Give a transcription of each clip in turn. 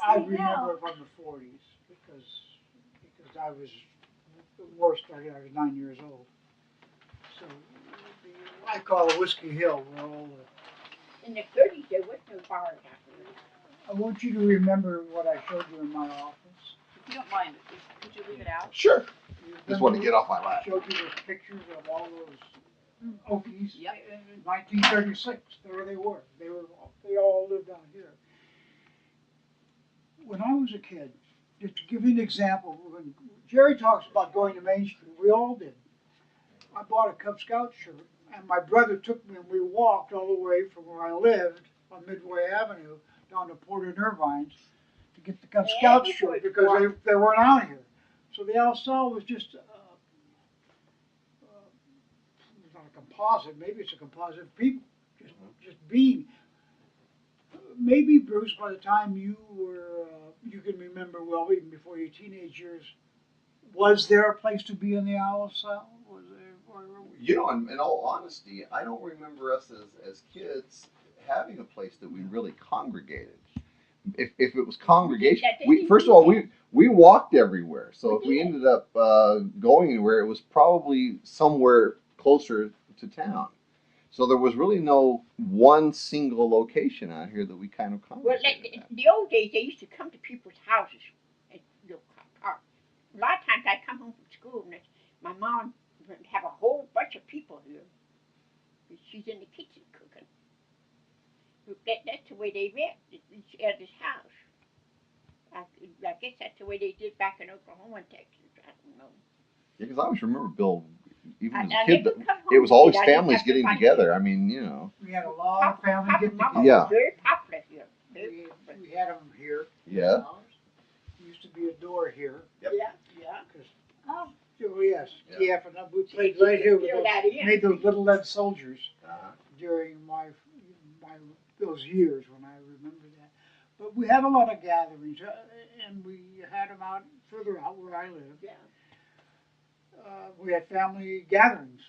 I remember from the 40s because I was the war started. I was 9 years old. So I call it Whiskey Hill. Where all In the 30s, there was no bars after that. I want you to remember what I showed you in my office. If you don't mind, could you leave it out? Sure. You Just want to get off my I lap. showed you the pictures of all those Okies Yep. in 1936. There they were. They all lived out here. When I was a kid, just to give you an example, when Gerry talks about going to Main Street, we all did. I bought a Cub Scout shirt, and my brother took me, and we walked all the way from where I lived on Midway Avenue down to Port and Irvine's to get the Cub Scout shirt because they weren't out here. So the Alisal was just not a composite. Maybe it's a composite of people just being. Maybe Bruce, by the time you were, you can remember well, even before your teenage years, was there a place to be in the Alisal? Was there? You know, in all honesty, I don't remember us as kids having a place that we really congregated. If it was congregation, first of all, we walked everywhere. So if we ended up going anywhere, it was probably somewhere closer to town. So there was really no one single location out here that we kind of congregated. Well, the old days, they used to come to people's houses and talk. A lot of times I come home from school and my mom would have a whole bunch of people here. She's in the kitchen cooking. That's the way they met at each other's house. I guess that's the way they did back in Oklahoma and Texas. I don't know. Yeah, because I always remember, Bill, even as a I kid, never come home it was with always it. I didn't families have to getting find together. it. I mean, you know. We had a lot of family get together. Yeah. Very popular here. We had them here. Yeah. There used to be a door here. Yep. Yeah. Oh, yes. Yeah. And we played right here with Fill those, that in. made those little lead soldiers Uh-huh. during my those years when I remember that. But we had a lot of gatherings, and we had them out further out where I live. Yeah. We had family gatherings.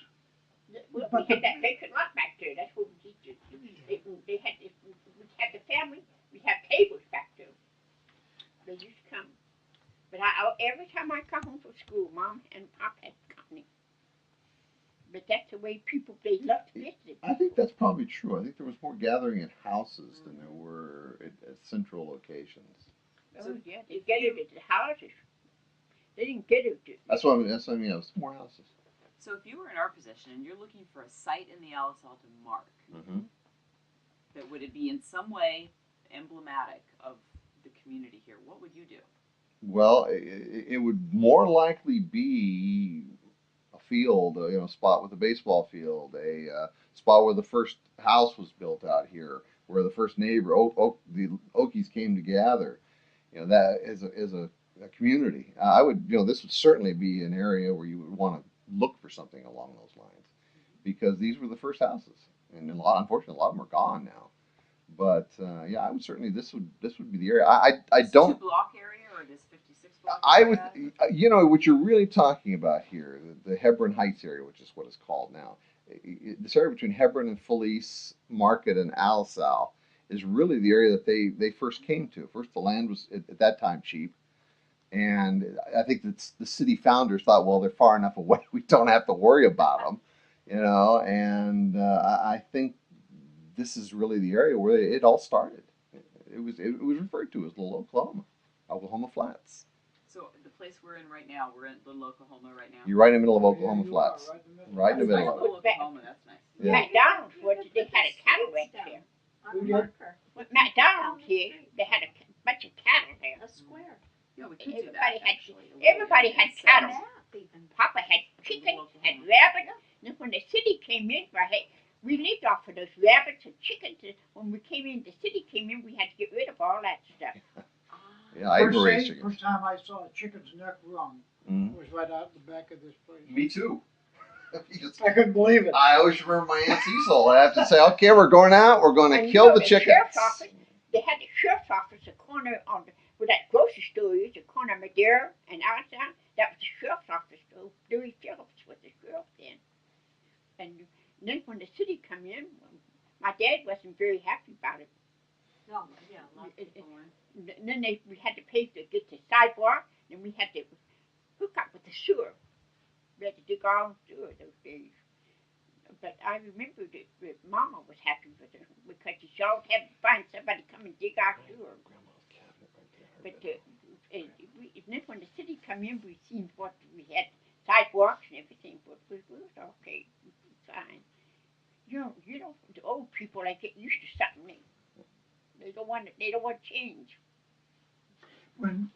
Well, we had that vacant lot back there. That's what we did. We had the family. We had tables back there. They used to come. But every time I come home from school, Mom and Pop had company. But that's the way they love to visit. I think that's probably true. I think there was more gathering at houses than there were at central locations. Oh, yeah. They gathered at the houses. They didn't get it. That's what I mean. It was more houses. So if you were in our position and you're looking for a site in the Alisal to mark, that would it be in some way emblematic of the community here, what would you do? Well, it would more likely be a field, spot with a baseball field, a spot where the first house was built out here, where the first neighbor, the Okies came to gather. That is a community. I would, this would certainly be an area where you would want to look for something along those lines, because these were the first houses, and unfortunately, a lot of them are gone now. But yeah, I would certainly. This would be the area. I don't. 2-block area or this 56 block? I would. What you're really talking about here, the Hebron Heights area, which is what it's called now. This area between Hebron and Felice Market and Alisal is really the area that they first came to. First, the land was at that time cheap. And I think that the city founders thought, well, they're far enough away, we don't have to worry about them, And I think this is really the area where it all started. It was referred to as Little Oklahoma Flats. So the place we're in right now, we're in Little Oklahoma right now. You're right in the middle of Oklahoma Flats. Right in the middle of it. Little Oklahoma, that's nice. Yeah. McDonald's, they had a cattle ranch there. With McDonald's here, they had a bunch of cattle there. A square. Yeah, we could do that. Everybody had cattle. Papa had chicken, had rabbit. And when the city came in, we lived off of those rabbits and chickens. When we came in, the city came in, we had to get rid of all that stuff. Yeah, I raised chickens. First time I saw a chicken's neck wrung was right out the back of this place. Me too. I couldn't believe it. I always remember my Aunt Cecil. I have to say, okay, we're going out. We're going to kill the chickens. They had the sheriff's office, the corner where that grocery store is, the corner of Madeira and outside. That was the sheriff's office. So Dewey Phillips was the sheriff then. And then when the city come in, my dad wasn't very happy about it. No, yeah, lots of It- people went. And then we had to pay to get the sidewalk, and we had to hook up with the sewer. We had to dig our own sewer those days. But I remember that Mama was happy with it because she always had to find somebody to come and dig our sewer. But and then when the city come in, we seen what we had sidewalks and everything, but we was okay, fine. You know, the old people they get used to something new. They don't want change. When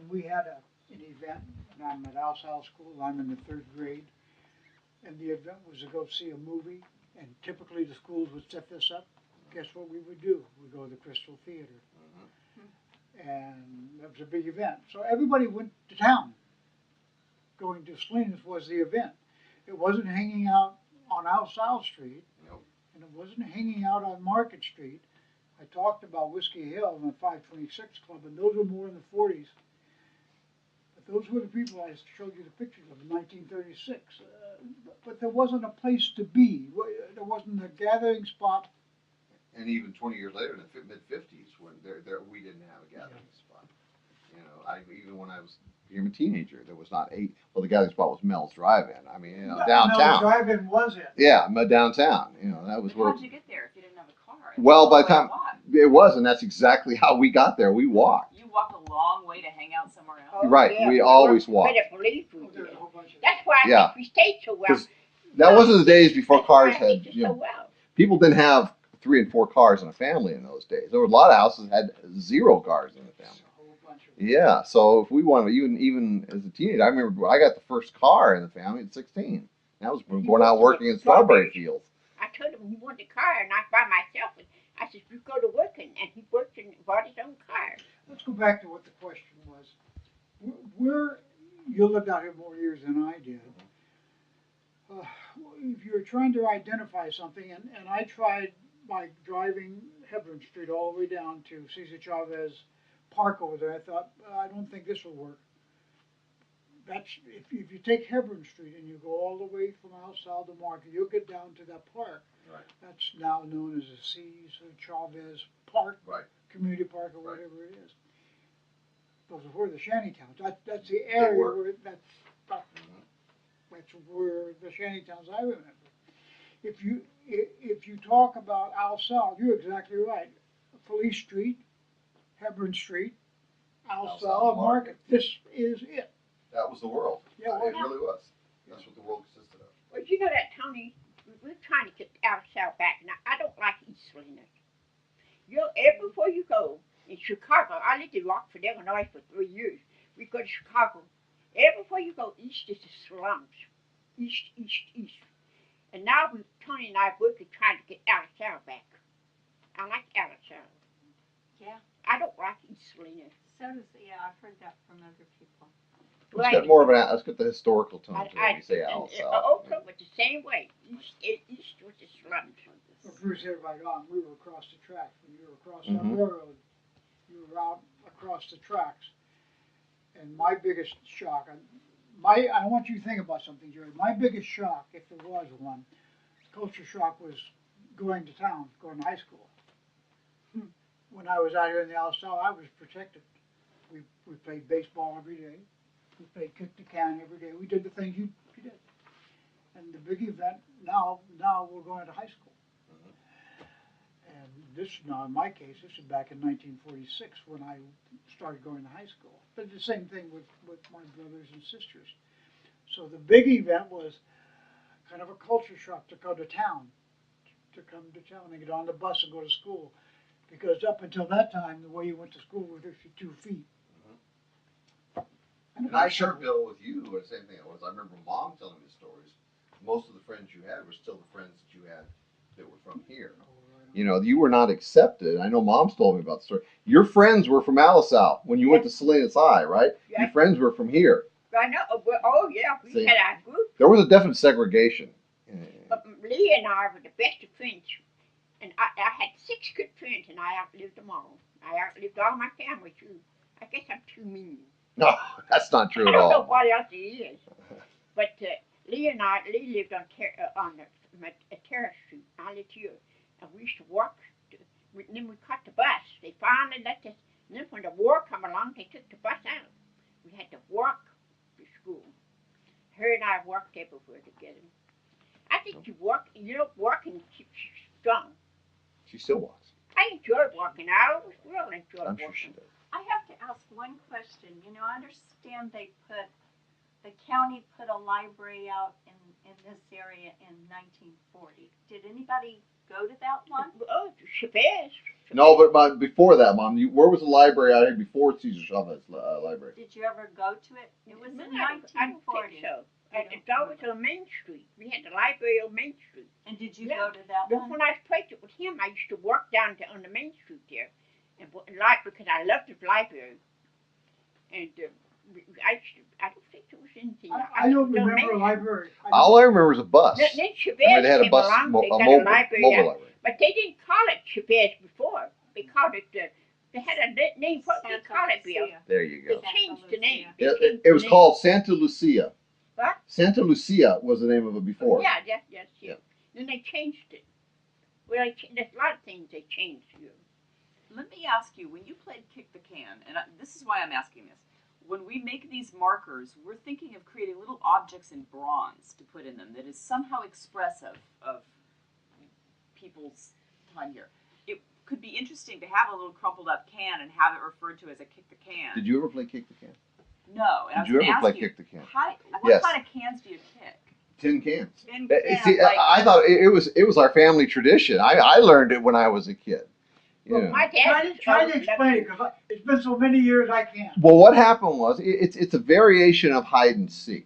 we had an event, and I'm at Alisal School, I'm in the third grade, and the event was to go see a movie, and typically the schools would set this up. Guess what we would do? We'd go to the Crystal Theater. And that was a big event. So everybody went to town. Going to Salinas was the event. It wasn't hanging out on Alisal Street, Nope. and it wasn't hanging out on Market Street. I talked about Whiskey Hill and the 526 Club, and those were more in the 40s. But those were the people I showed you the pictures of in 1936. But there wasn't a place to be. There wasn't a gathering spot. And even 20 years later, in the mid-50s, when we didn't have a gathering spot. You know, even when I was a teenager, there was not well, the gathering spot was Mel's Drive-In. I mean, downtown. No, Drive-In was it. Yeah, downtown. You know, that was But where. how'd you get there if you didn't have a car? Well, by the Way to time walk. it was, and that's exactly how we got there. We walked. You walk a long way to hang out somewhere else. Oh, Right, yeah, we always walked. Better believe we Oh, there was did. a whole bunch of That's why I Yeah. think we stayed so well. 'Cause that wasn't the days before That's why cars I had. think You so know, well. people didn't have 3 and 4 cars in a family in those days. There were a lot of houses that had 0 cars in the family. a whole bunch of Yeah, so if we wanted, even as a teenager, I remember I got the first car in the family at 16. That was You going out worked working in in strawberry strawberries. fields. I told him he wanted a car, and I by myself. And I said, "You go to work," and he worked and bought his own car. Let's go back to what the question was. Where you lived out here more years than I did. If you're trying to identify something, and I tried by driving Hebron Street all the way down to Cesar Chavez Park over there, I thought, I don't think this will work. That's if you take Hebron Street and you go all the way from Alisal to Market, you'll get down to that park. Right. That's now known as the Cesar Chavez Park, Right. Community Park, or Right. whatever it is. Those are where the shantytowns. That's the area where that's where the shantytowns I remember. If you talk about Alisal, you're exactly right. Felice Street, Hebron Street, Alisal Alisal Market. This is it. That was the world. Yeah, It really was. That's what the world consisted of. Well, you know that, Tony, we're trying to get out of South back. Now, I don't like East Salinas. Everywhere you go, in Chicago, I lived in Rockford, Illinois for 3 years. We go to Chicago. Everywhere you go, east is the slums. East, east, east. And now Tony and I are working trying to get Alisal back. I like Alisal. Yeah. I don't like East Salinas. So does, yeah, I've heard that from other people. Let's get more of an. Let's get the historical tone to it. I, when you say and, Alisal. Oakland was the same way. East was the slums. Well, Bruce hit it right on. We were across the tracks. When you were across Mhm. that railroad, you were out across the tracks. And my biggest shock, I want you to think about something, Jerry. My biggest shock, if there was one, culture shock, was going to town, going to high school. When I was out here in the Alisal, I was protected. We played baseball every day. We played kick the can every day. We did the things you did. And the big event now we're going to high school. And this, now in my case, this is back in 1946 when I started going to high school. But the same thing with my brothers and sisters. So the big event was kind of a culture shock to come to town and get on the bus and go to school. Because up until that time, the way you went to school was if you're 2 feet. And I sure Bill with you, the same thing it was. I remember Mom telling me stories. Most of the friends you had were still the friends that you had that were from here. You know, you were not accepted. I know Mom's told me about the story. Your friends were from Alisal when you went to Salinas High, right? Yeah. Your friends were from here. I know. Oh, yeah. We See? had our group. There was a definite segregation. But Lee and I were the best of friends. And I had 6 good friends, and I outlived them all. I outlived all my family, too. I guess I'm too mean. No, that's not true I at don't know all. what else it is. But Lee lived on Terrace Street. I lived here. And we used to walk then we caught the bus. They finally let us. And then when the war come along, they took the bus out. We had to walk to school. Her and I walked everywhere together. I think you know, walking keeps you strong. She still walks. I enjoy walking. I always will enjoy I'm walking. sure she does. I have to ask one question. You know, I understand the county put a library out in this area in 1940. Did anybody go to that one? Oh, Chavez. No, but before that, Mom, where was the library out here before Cesar Chavez library? Did you ever go to it? It was in I don't 1940. think so. It's always on Main Street. We had the library on Main Street. And did you Yeah. go to that But one? when I was pregnant with him, I used to walk down on the Main Street there, and because I loved the library. And I don't think there was anything. I don't remember a library. All I remember is a bus. Then Chavez I mean, they had a came bus, along. They a got mobile a library, library. but they didn't call it Chavez before. They called it. They had a name. What did they call it, Bill? Lucia. There you They go. changed the name. It was called Santa Lucia. What? Santa Lucia was the name of it before. Yeah, yes. Then they changed it. Well, there's a lot of things they changed. Let me ask you, when you played Kick the Can, and this is why I'm asking this, when we make these markers, we're thinking of creating little objects in bronze to put in them that is somehow expressive of people's time here. It could be interesting to have a little crumpled up can and have it referred to as a Kick the Can. Did you ever play Kick the Can? No. And Did you ever play Kick the Can? What Yes. kind of cans do you kick? Tin cans. Tin See, cans, I thought it was our family tradition. I learned it when I was a kid. You Well, know. my dad Try to explain it, because it's been so many years I can't. Well, what happened was it's a variation of hide and seek,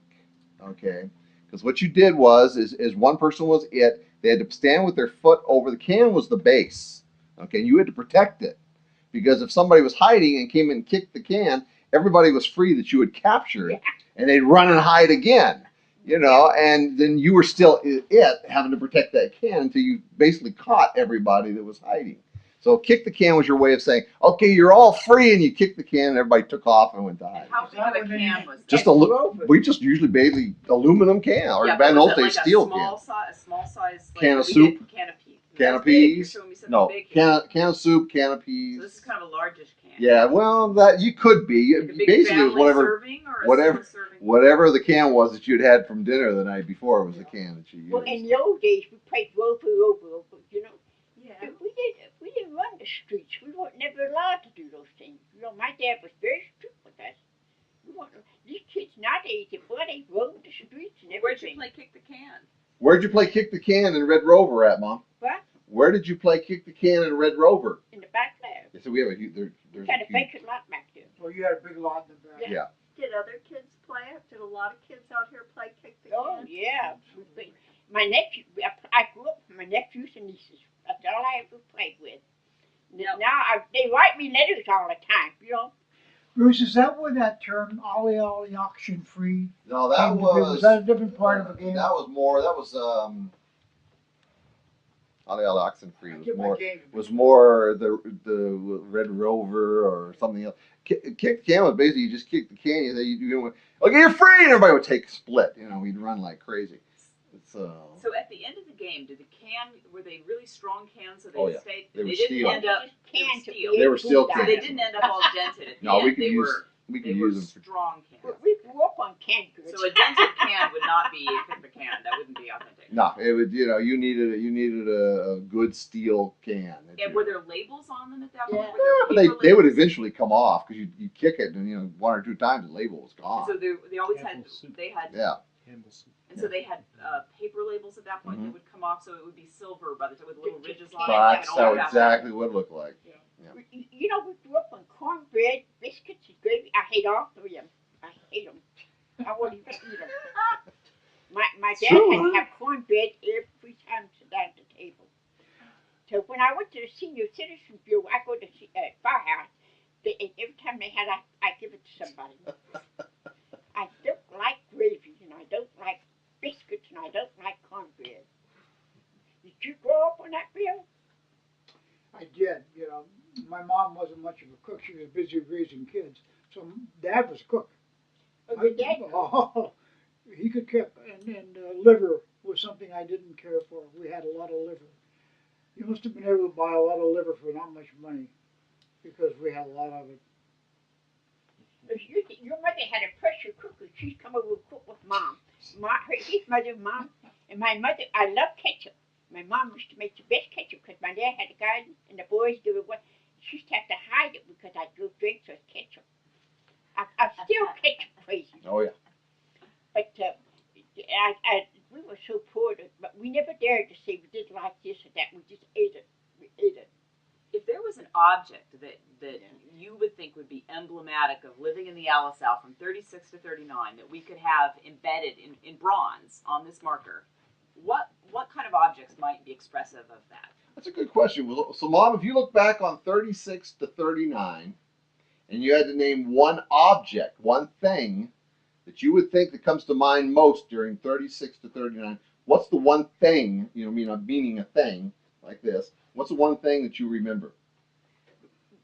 okay? Because what you did was is one person was it. They had to stand with their foot over the can was the base, okay? You had to protect it because if somebody was hiding and came and kicked the can, everybody was free that you would capture it, and they'd run and hide again, you know. And then you were still having to protect that can until you basically caught everybody that was hiding. So kick the can was your way of saying, okay, you're all free, and you kicked the can, and everybody took off and went to hide. And how big of a can was that? Just we just usually basically aluminum can, or yeah, back in was those it days like steel a can. small size like Can of we soup? did Can of peas. Can That's of big. You're peas? showing me something No, big. can of soup, can of peas. So this is kind of a largish can. Yeah, well, that you could be. Like a big Basically, it was family whatever serving or a whatever- single serving? whatever the can was that you'd had from dinner the night before was the can that you used. Well, in the old days, we played rover, you know. Yeah. We didn't run the streets. We were never allowed to do those things. You know, my dad was very strict with us. These kids nowadays, they roam the streets and Where'd you everything. play Kick the Can? Where'd you play Kick the Can in Red Rover at, Mom? What? Where did you play Kick the Can in Red Rover? In the back there. So we have a there's We a had a huge, vacant lot back there. Well, you had a big lot in the back. yeah. Did other kids play it? Did a lot of kids out here play Kick the Oh, Can? yeah. My nephew, I grew up with my nephews and nieces. That's all I ever played with. No. Now, they write me letters all the time, you know. Bruce, is that where that term "ollie ollie auction free"? No, Was that a different part of the game? That was Ali Oxenfree was more the Red Rover or something else. Kick the can was basically you just kick the can. You went, okay, you're free, and everybody would take a split. You know, we'd run like crazy. So at the end of the game, were they really strong cans so they Oh, yeah. stayed? They were didn't steel. end up. Cans They were to steel. be They were steel able to So cans. they didn't end up all dented at the No, end. we could they use were them. strong cans. We grew up on canned goods. So a dented can would not be Kick the Can. That wouldn't be authentic. No, it would. You needed a good steel can. And were there labels on them at that point? Yeah. Were there But paper they would labels? eventually come off because you kick it and one or two times the label was gone. So they always had Campbell's soup. Yeah. and so they had paper labels at that point that would come off, so it would be silver by the time with little ridges on it. That's and all how that. exactly what it looked like. You know, we grew up on cornbread, biscuits, and gravy. I hate all three of them. I hate them. I wouldn't even eat them. My dad True, had to huh? have cornbread every time to sit down at the table. So when I went to the senior citizen bureau, I go to firehouse. Every time they had, I give it to somebody. I don't like gravy, and I don't like biscuits, and I don't like cornbread. Did you grow up on that, Bill? I did. You know, my mom wasn't much of a cook. She was busy raising kids. So Dad was a cook. Oh, your dad? Oh, he could cook, and liver was something I didn't care for. We had a lot of liver, You must have been able to buy a lot of liver for not much money, because we had a lot of it. Your mother had a pressure cooker. She's come over to cook with Mom. His mother, Mom, and my mother. I love ketchup. My mom used to make the best ketchup because my dad had a garden and the boys do it. She used to have to hide it because I'd go drink with ketchup. I'm still ketchup crazy. Oh yeah. But we were so poor, but we never dared to say we did like this or that. We just ate it. We ate it. If there was an object that Yeah. you would think would be emblematic of living in the Alisal from 36 to 39 that we could have embedded in bronze on this marker, what kind of objects might be expressive of that? That's a good question. Well, so, Mom, if you look back on 36 to 39, and you had to name one object, one thing that you would think that comes to mind most during 36 to 39, what's the one thing, meaning a thing like this, what's the one thing that you remember?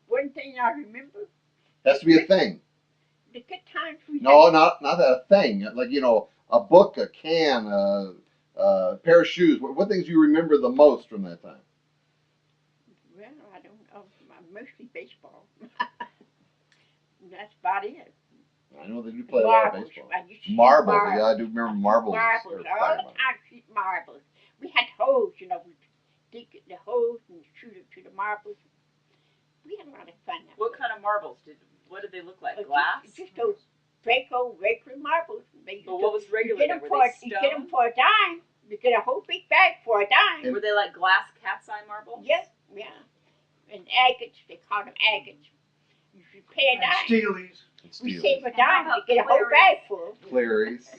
One thing I remember. Has to be a thing. The good times we No, had. not that a thing. Like, a book, a can, a pair of shoes. What things do you remember the most from that time? Well, I don't know. Mostly baseball. That's about it. I know they do play a lot of Marbles. baseball. I used to shoot Marbles. marbles. Yeah, I do remember marbles. Marbles. All the time shoot marbles. We had holes, we'd dig the holes and shoot it to the marbles. We had a lot of fun. What kind of marbles what did they look like? Just- Glass? Just those regular marbles. But what was regular? You get them for a dime. You get a whole big bag for a dime. Were they like glass cat's eye marbles? Yes, yeah. And agates, they call them agates. You should pay a And dime. Steelies. We save a dime how to get a whole about bag full. Claries.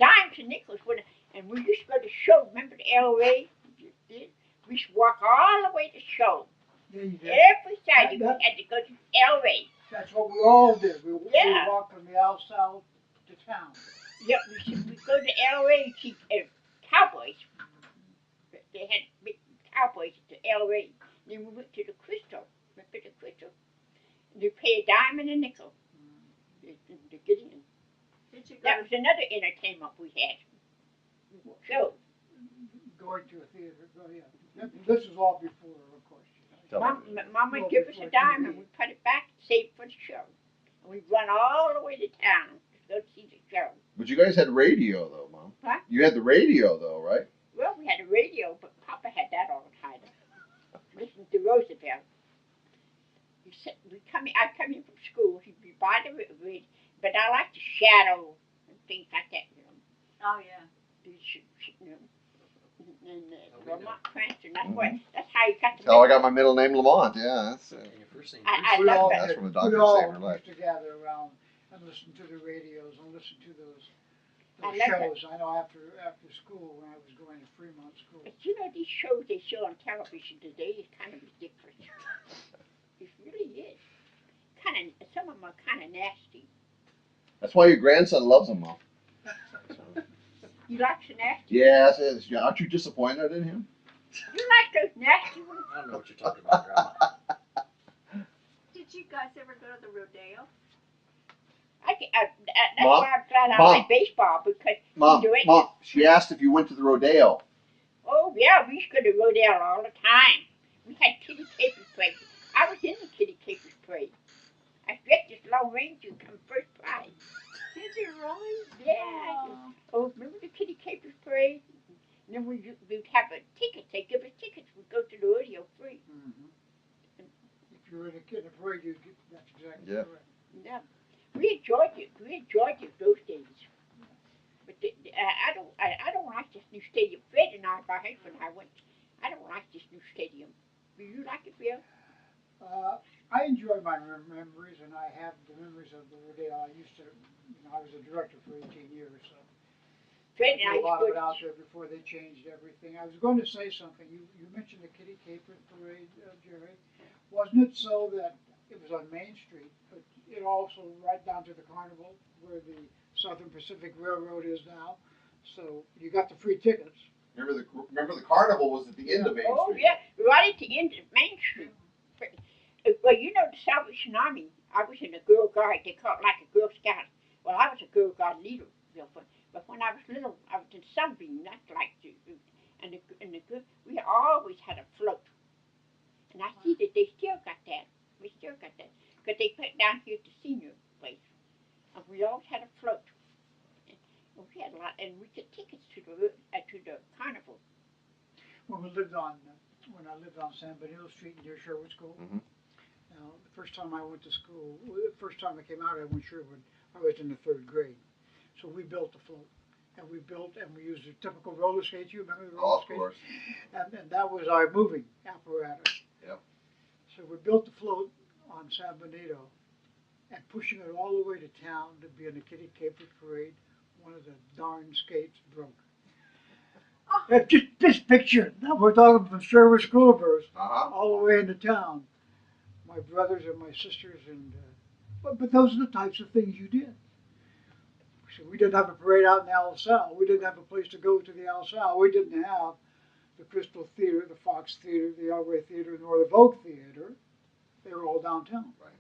Dimes and nickels. And we used to go to show. Remember the LA? We used to walk all the way to show. Yeah, you did. Every Saturday we had to go to LA. That's what we all did. We Yeah. walked from the outside to town. Yep, we go to LA to see cowboys. They had big cowboys at the LA. Then we went to the Crystal. Remember the Crystal? And they pay a dime and a nickel to get in. Did you That go? was another entertainment we had. So, Going to a theater. Oh, yeah. This is all before, of course. Mom would give us a dime and we'd put it back and save for the show. And we'd run all the way to town to go see the show. But you guys had radio, though, Mom. What? You had the radio, though, right? Well, we had a radio, but Papa had that all the time. Listen to Roosevelt. I'd come in from school. He'd be by the radio, but I like the shadow and things like that. Oh yeah. And Lamont Cranston. That's how you got to. That's how I got my middle name, Lamont. Yeah, that's And your first name. I we love all, that. That's from the we doctor all saved her life. used to gather around and listen to the radios and listen to those I like shows. I know after school when I was going to Fremont School. But these shows they show on television today is kind of ridiculous. It really is. Some of them are kind of nasty. That's why your grandson loves them, Mom. You like the nasty? Yes, yes. Aren't you disappointed in him? You like those nasty ones? I don't know what you're talking about, Grandma. Did you guys ever go to the rodeo? That's Mom? why I'm glad I Mom? like baseball because Mom, do it. Mom, she asked if you went to the rodeo. Oh yeah, we used to go to rodeo all the time. We had kitty capers parade. I was in the kitty capers parade. I bet this Lone Ranger come first prize. Did you really? Yeah. Oh, remember the kitty capers parade? And then we'd have a ticket. They give us tickets. We'd go to the rodeo free. Mm-hmm. If you were in a parade, you'd get that's exactly Yeah. correct. Yeah. We enjoyed it. We enjoyed it those days. But I don't like this new stadium. Fred and I, my husband and I went. I don't like this new stadium. Do you like it, Bill? I enjoy my memories, and I have the memories of the rodeo. I used to, I was a director for 18 years, so Fred and I a lot used of it to out there before they changed everything. I was going to say something. You mentioned the Kitty Capers parade, Gerry. Wasn't it so that it was on Main Street, but it also right down to the carnival where the Southern Pacific Railroad is now? So you got the free tickets. Remember the carnival was at the end of Main Oh Street. yeah, right at the end of Main Street. Well, the Salvation Army. I was in the Girl Guide. They call it like a Girl Scout. Well, I was a Girl Guide leader. But when I was little, I was in Sunbeam. That's like the we always had a float. because they put it down here at the senior place. And we always had a float. And we had a lot, and we get tickets to the carnival. When I lived on San Benito Street near Sherwood School. Mhm. Now, the first time I went to school, the first time I came out, I went Sherwood. I was in the 3rd grade, so we built the float, and we used the typical roller skates. You remember the roller Oh, of skates? course. And that was our moving apparatus. Yep. So we built the float on San Benito, and pushing it all the way to town to be in the Kitty Capers parade, one of the darn skates broke. Just picture, now we're talking from Sherwood School Burst all the way into town. My brothers and my sisters, and but those are the types of things you did. So we didn't have a parade out in Alisal. We didn't have a place to go to the Alisal. We didn't have the Crystal Theater, the Fox Theater, the Elway Theater, nor the Vogue Theater. They were all downtown. Right.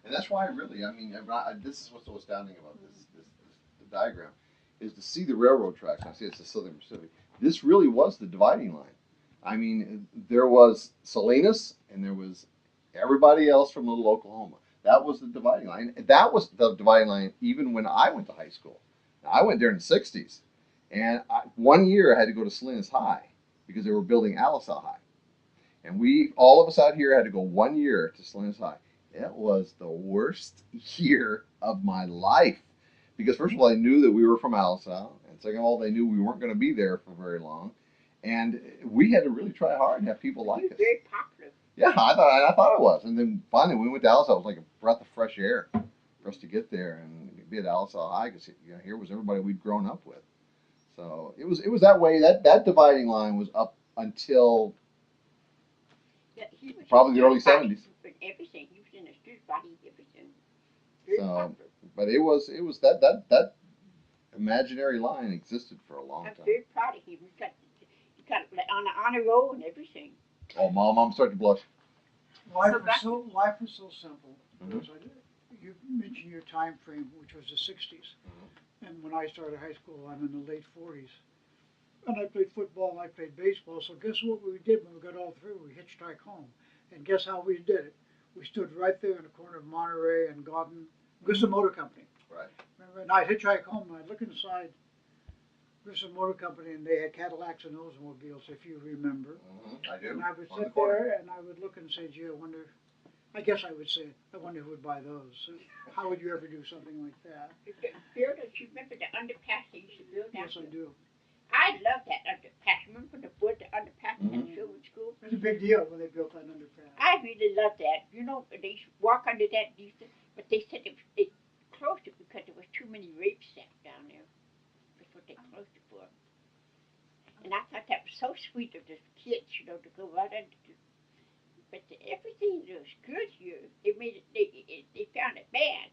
And that's why, really, I mean, this is what's so astounding about this diagram, is to see the railroad tracks. I see it's the Southern Pacific. This really was the dividing line. I mean, there was Salinas, and there was everybody else from Little Oklahoma. That was the dividing line. That was the dividing line even when I went to high school. Now, I went there in the 60s. And one year I had to go to Salinas High because they were building Alisal High. And all of us out here had to go 1 year to Salinas High. It was the worst year of my life. Because first of all, they knew that we were from Alisal. And second of all, they knew we weren't going to be there for very long. And we had to really try hard and have people like us. Very popular. Yeah, I thought it was. And then finally, when we went to Alisal, it was like a breath of fresh air for us to get there and be at Alisal High, because here was everybody we'd grown up with. So it was that way. That dividing line was up until probably the early 70s. Everything. He was in the street body, everything. Very popular. But it was that imaginary line existed for a long I'm time. very proud of him. He got on the honor roll and everything. Oh, Mom, I'm starting to blush. Life So was so simple. Mhm. Because you mentioned your time frame, which was the 60s. And when I started high school, I'm in the late 40s. And I played football and I played baseball. So guess what we did when we got all through? We hitchhiked home. And guess how we did it? We stood right there in the corner of Monterey and Gaudin. Grissom Motor Company. Right. Remember, and I'd hitchhike home and I'd look inside Grissom Motor Company, and they had Cadillacs and Oldsmobiles, if you remember. I do. And I would On the sit corner. there and I would look and say, gee, I guess I would say, I wonder who would buy those. So how would you ever do something like that? Builders, you remember the underpass they used to build down Yes, I do. I love that underpass. Remember the wood, the underpass at Sherwood School? It was a big deal when they built that underpass. I really love that. You know, they used to walk under that, but they said they closed it because there was too many rape sets down there. That's what they closed it for. And I thought that was so sweet of the kids, to go right under the. But everything was good here. They made it. They found it bad.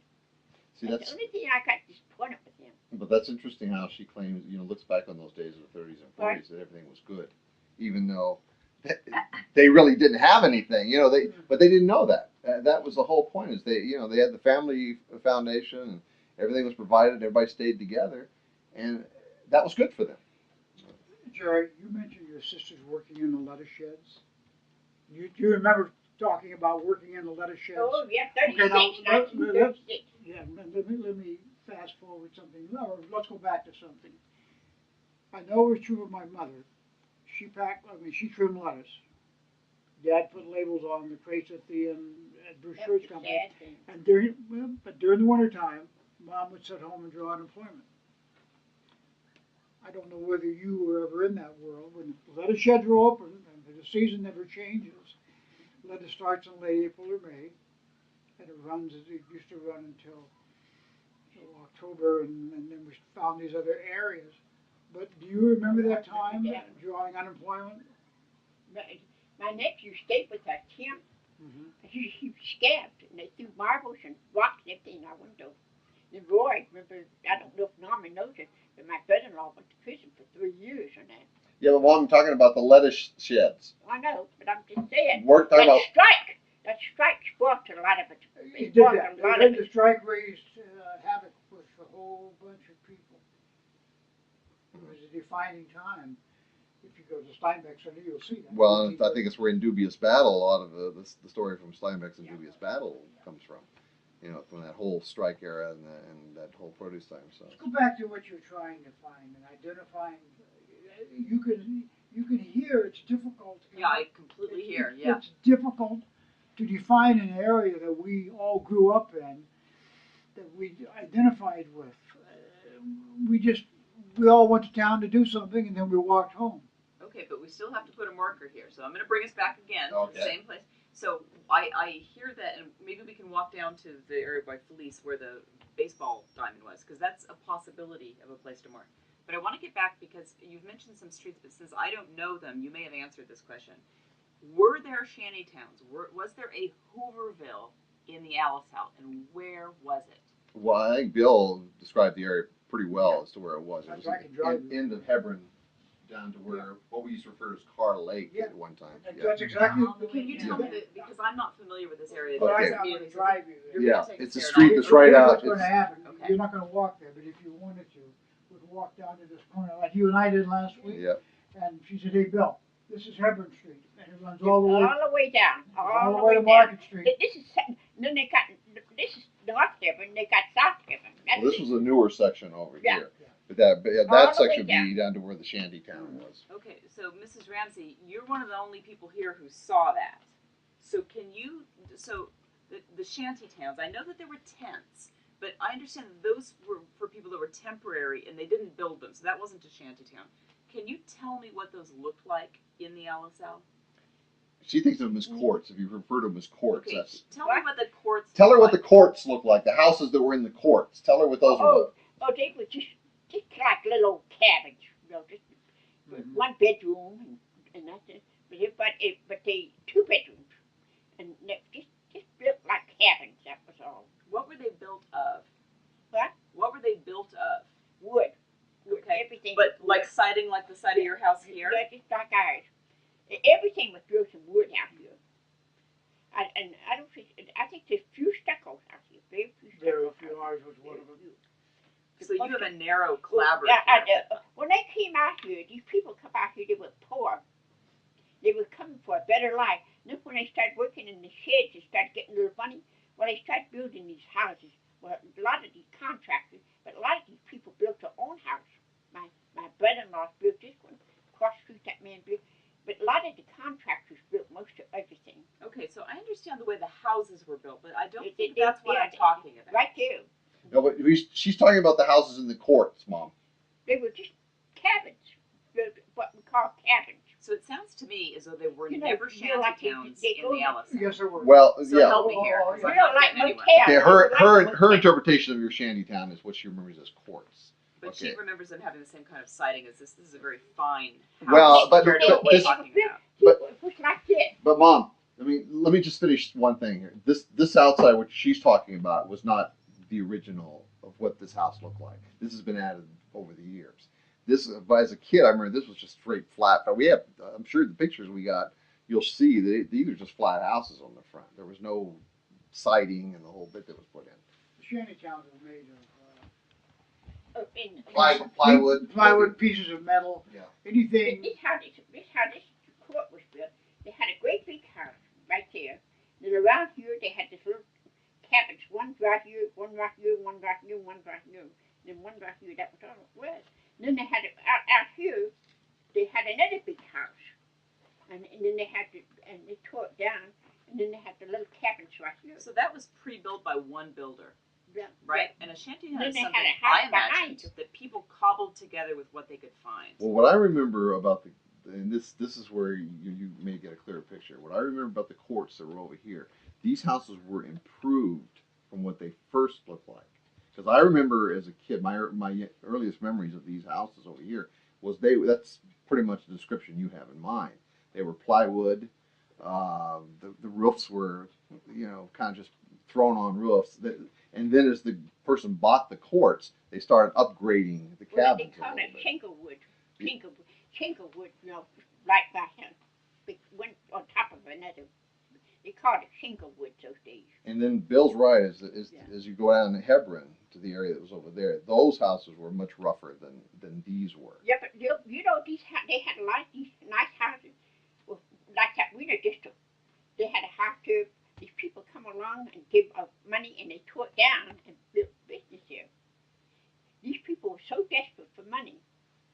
See, That's the only thing I got disappointed with them. but that's interesting how she claims, looks back on those days of the 30s and 40s Right. that everything was good, even though they really didn't have anything. But they didn't know that. That was the whole point. Is they had the family foundation and everything was provided. Everybody stayed together, and that was good for them. Gerry, you mentioned your sisters working in the lettuce sheds. Do you remember talking about working in the lettuce sheds? Oh, yeah, Okay, now, 1936. Yeah, let me fast forward something. Or let's go back to something. I know it was true of my mother. She trimmed lettuce. Dad put labels on the crates at Bruce That Church was a Company. sad thing. And during the winter time, Mom would sit home and draw unemployment. I don't know whether you were ever in that world. When the lettuce sheds were open, and the season never changes. Lettuce starts in late April or May, and it used to run until October, and then we found these other areas. But do you remember that time, drawing unemployment? My nephew stayed with us, Tim. Mm-hmm. He was scabbed, and they threw marbles and rocks and everything out the window. And Roy, remember, I don't know if Norman knows it, but my brother-in-law went to prison for 3 years on that. Yeah, but Mom, I'm talking about the lettuce sheds. I know, but I'm just saying. We're talking about. That strike spoiled a lot of it. It did that. The strike raised havoc with a whole bunch of people. It was a defining time. If you go to Steinbeck Center, you'll see that. Well, I think it's where in Dubious Battle, a lot of the story from Steinbeck's and Dubious Battle comes from. You know, from that whole strike era and that whole produce time. So Let's go back to what you're trying to find and identifying. You can hear it's difficult. Yeah, I completely hear. It's, Yeah. it's difficult to define an area that we all grew up in, that we identified with. We all went to town to do something, and then we walked home. Okay, but we still have to put a marker here. So I'm going to bring us back again to the Okay. same place. So I hear that, and maybe we can walk down to the area by Felice where the baseball diamond was, because that's a possibility of a place to mark. But I want to get back because you've mentioned some streets, but since I don't know them, you may have answered this question. Were there shanty towns? Was there a Hooverville in the Alisal, and where was it? well, I think Bill described the area pretty well as to where it was. It was I can drive you. in the Hebron down to where what we used to refer to as Carr Lake Yeah. at one time. And Yeah. that's exactly. Can you tell me that, because I'm not familiar with this area. But Okay. I'm going to drive you there. You're Yeah, gonna take it's a us there, street and that's right Here's out. what's going to happen. Okay. You're not going to walk there, but if you wanted to, we could walk down to this corner like you and I did last week. Yeah. And she said, "Hey, Bill, this is Hebron Street, and it runs all the way down, all the way to Market Street." This is then they got this is North Heaven. They got South Heaven. Well, this was a newer section over Yeah. here. But that All the section way would be down to where the shanty town was. Okay, so Mrs. Ramsey, you're one of the only people here who saw that. So the shanty towns, I know that there were tents, but I understand that those were for people that were temporary and they didn't build them, so that wasn't a shanty town. Can you tell me what those looked like in the Alisal? She thinks of them as courts. If you refer to them as courts, Okay, that's. tell me what the courts Tell her look what the like. courts look like. The houses that were in the courts. Tell her what those were. Oh, they were just like little cabins, you know, just one bedroom and that's it. But they 2 bedrooms, and they just built like cabins. That was all. What were they built of? What? What were they built of? Wood. Okay, Everything. but was like wood. siding like the side of your house here? Yeah, just like ours. Everything was built of wood out here. And I don't think I think there's few stuccos out here. Very few stuccos. Very out few. here. Ours was one of them. So you have a narrow collaborative. Yeah, when they came out here, these people come out here, they were poor. They were coming for a better life. Then when they started working in the sheds and started getting a little money, well, they started building these houses. Well, a lot of these contractors, but a lot of these people built their own house. My brother-in-law built this one. Across the street, that man built. But a lot of the contractors built most of everything. Okay, so I understand the way the houses were built, but I don't It- think it- that's what yeah, I'm talking about. Right there. No, but she's talking about the houses in the courts, Mom. They were just cabins. What we call cabins. So it sounds to me as though there were You know, never you know, like shanty towns they in go the to- Alisal. Yes, there were. Well, So yeah. help me here. 'cause You I'm know, not like getting anywhere. motel. Okay, her interpretation of your shanty town is what she remembers as courts. But she Okay. remembers them having the same kind of siding as this. This is a very fine house. Well, but- compared to but what we're this- talking about. But- It was like this. But Mom, let me just finish one thing here. This outside, which she's talking about, was not the original of what this house looked like. This has been added over the years. This, as a kid, I remember this was just straight flat. But we have, I'm sure the pictures we got, you'll see that these are just flat houses on the front. There was no siding and the whole bit that was put in. The shanty towns were made of plywood, pieces of metal, Yeah. anything. This how this court was built. They had a great big house right there. Then around here they had this little cabins. One right here, one right here, one right here, one right here. Then one right here. That was all it was. Then they had it out here. They had another big house, and then they had and they tore it down. And then they had the little cabins right here. So that was pre-built by one builder, Yeah, right? And a shanty town Then is they had something a house I imagined behind. that people cobbled together with what they could find. Well, what I remember about and this is where you may get a clearer picture. What I remember about the courts that were over here, these houses were improved from what they first looked like. Because I remember as a kid, my earliest memories of these houses over here was that's pretty much the description you have in mind. They were plywood. The roofs were, kind of just thrown on roofs. And then as the person bought the courts, they started upgrading the Well, they cabins a call little it bit. chinklewood, right by him. Big one on top of another. They called it chinklewood those days. And then Bill's right, as you go down to Hebron to the area that was over there. Those houses were much rougher than these were. Yeah, but you know they had a lot of these nice houses, with, like that winter district. They had a house to these people come along and give money, and they tore it down and built business here. These people were so desperate for money,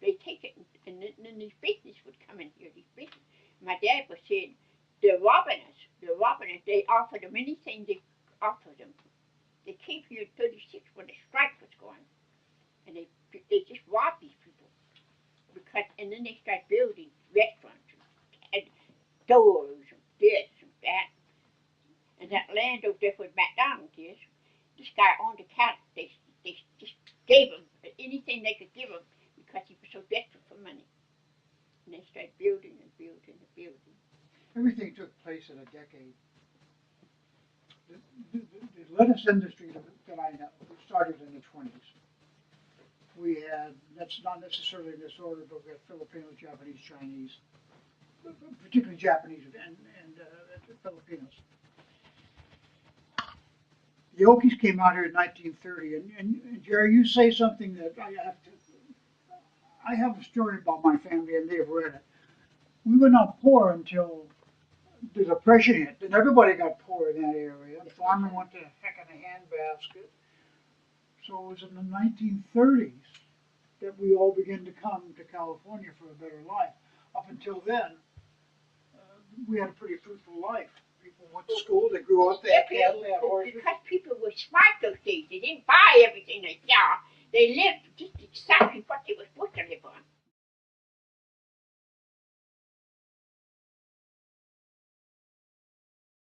they take it, and then these business would come in here. These business. My dad was saying, they're robbing us. They're robbing us. They offered them anything they offered them. They came here in '36 when the strike was going, and they just robbed these people because, and then they start building restaurants and doors and this and that, and that land over there where McDonald's is. This guy owned the cattle. They just gave him anything they could give him because he was so desperate for money. And they started building and building and building. Everything took place in a decade. The lettuce industry that I know started in the 20s. We had, that's not necessarily in this order, but we had Filipino, Japanese, Chinese, particularly Japanese and Filipinos. The Okies came out here in 1930, and Gerry, you say something that I have a story about my family, and they've read it. We were not poor until the Depression hit, and everybody got poor in that area. The farmer went to heck in a handbasket. So it was in the 1930s that we all began to come to California for a better life. Up until then, we had a pretty fruitful life. People went to school, they grew up, they had cattle, they had horses. Because people were smart those days. They didn't buy everything they saw. They lived just exactly what they were supposed to live on.